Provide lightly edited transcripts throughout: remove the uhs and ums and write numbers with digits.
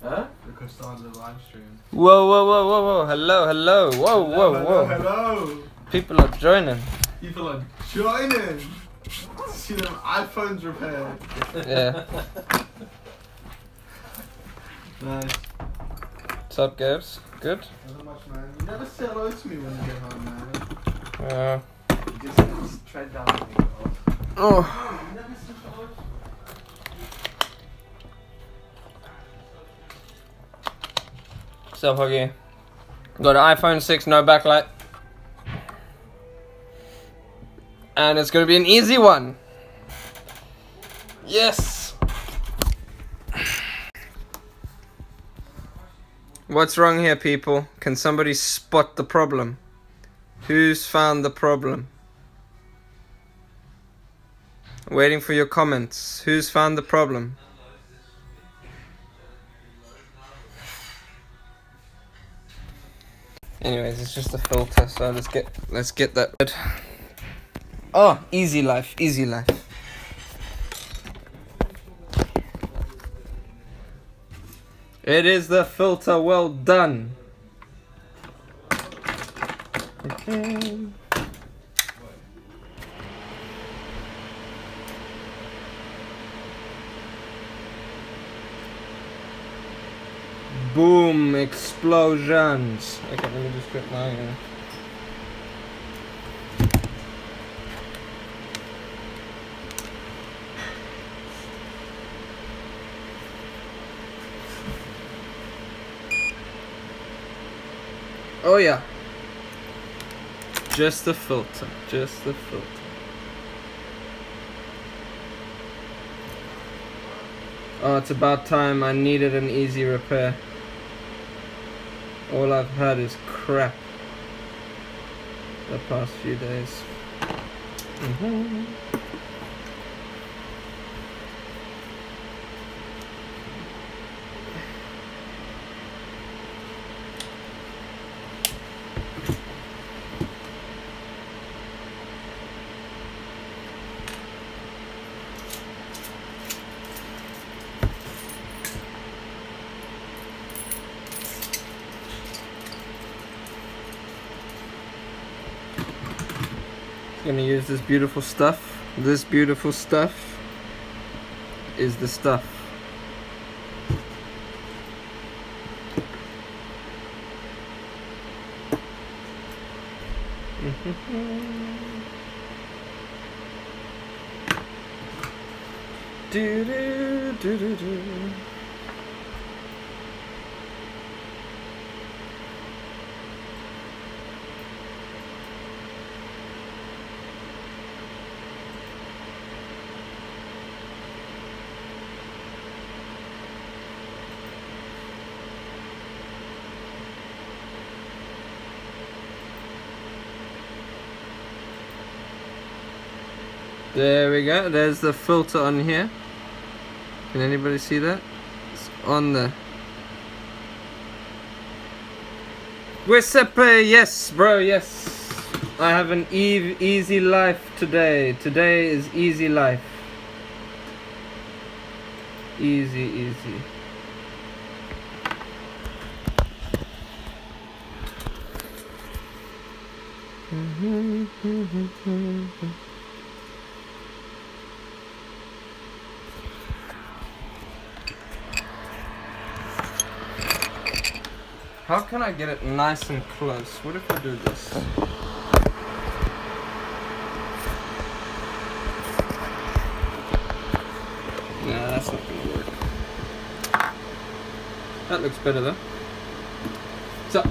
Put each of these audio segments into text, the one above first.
Huh? We could start the live stream. Whoa, whoa, whoa, whoa, whoa. Hello, hello. Whoa, whoa, whoa. Hello. People are joining. People are joining. See them iPhones repaired. Yeah. Nice. What's up, guys? Good? Not much, man. You never say hello to me when you get home, man. Yeah. Just tread down on me. Oh. You never say hello to me. What's up, Huggy? Got an iPhone 6, no backlight. And it's gonna be an easy one. Yes! What's wrong here, people? Can somebody spot the problem? Who's found the problem? Waiting for your comments. Who's found the problem? Anyways, it's just a filter, so let's get that. Oh, easy life, easy life. It is the filter, well done. Boom, explosions. Okay, let me just get my... Oh yeah. Just the filter, just the filter. Oh, it's about time. I needed an easy repair. All I've had is crap the past few days. Gonna use this beautiful stuff. This beautiful stuff is the stuff. Do do do do do. There we go, there's the filter on here. Can anybody see that? It's on there. Giuseppe, yes bro, yes. I have an easy life today. Today is easy life. Easy, easy. How can I get it nice and close? What if I do this? Nah, that's not gonna work. That looks better though. So,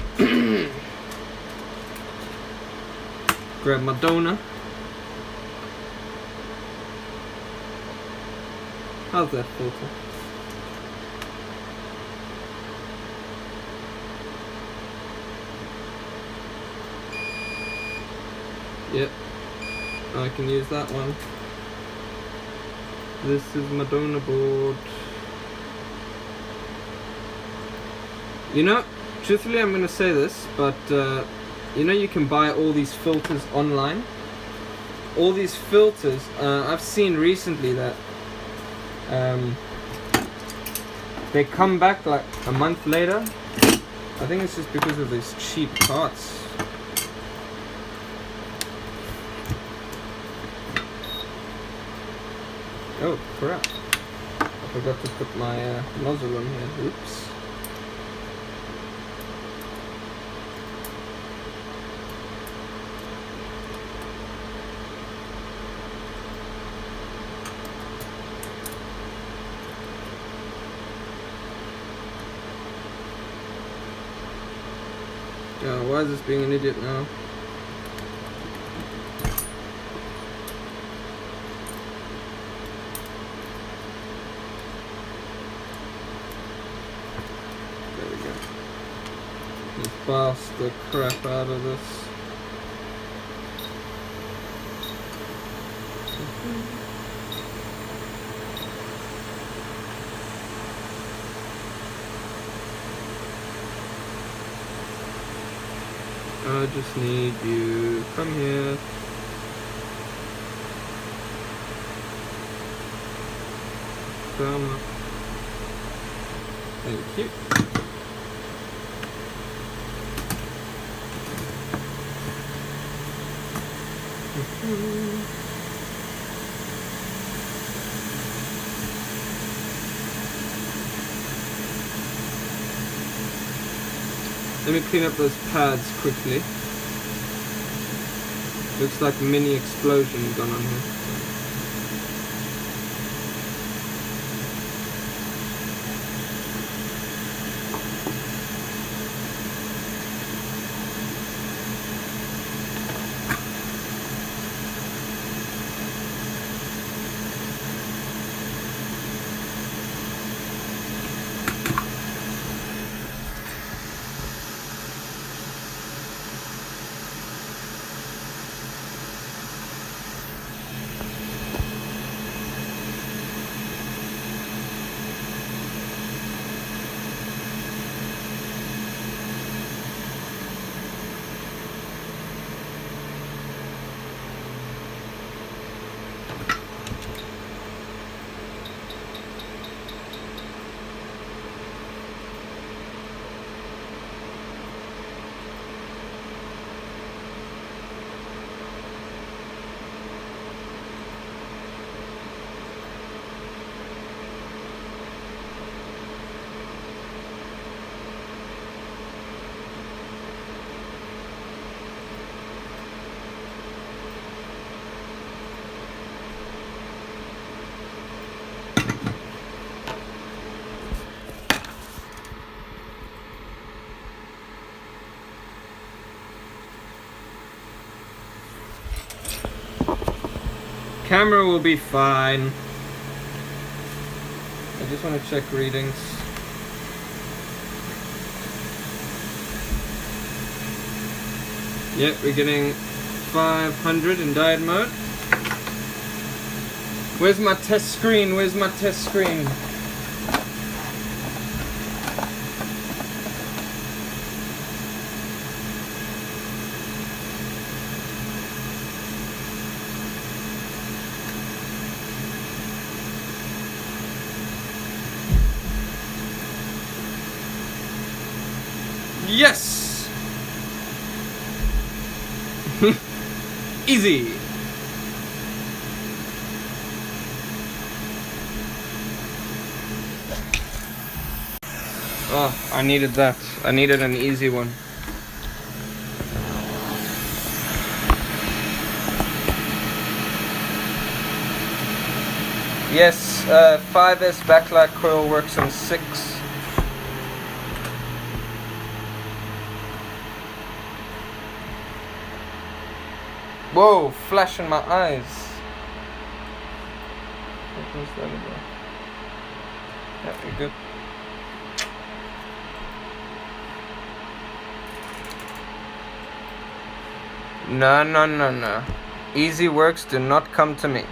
grab my donut. How's that filter? Yep, I can use that one. This is my donor board. You know, truthfully I'm gonna say this, but you know you can buy all these filters online. All these filters, I've seen recently that they come back like a month later. I think it's just because of these cheap parts. Oh crap, I forgot to put my nozzle on here, oops. Oh, why is this being an idiot now? There we go. Let's blast the crap out of this. I just need you, come here. Come up. Thank you. Let me clean up those pads quickly. Looks like a mini explosion gone on here. Camera will be fine. I just want to check readings. Yep, we're getting 500 in diode mode. Where's my test screen? Where's my test screen? Yes! Easy! Oh, I needed that. I needed an easy one. Yes, 5S backlight coil works on 6. Whoa, flash in my eyes. What was that about? Yeah, we're good. No. Easy works do not come to me.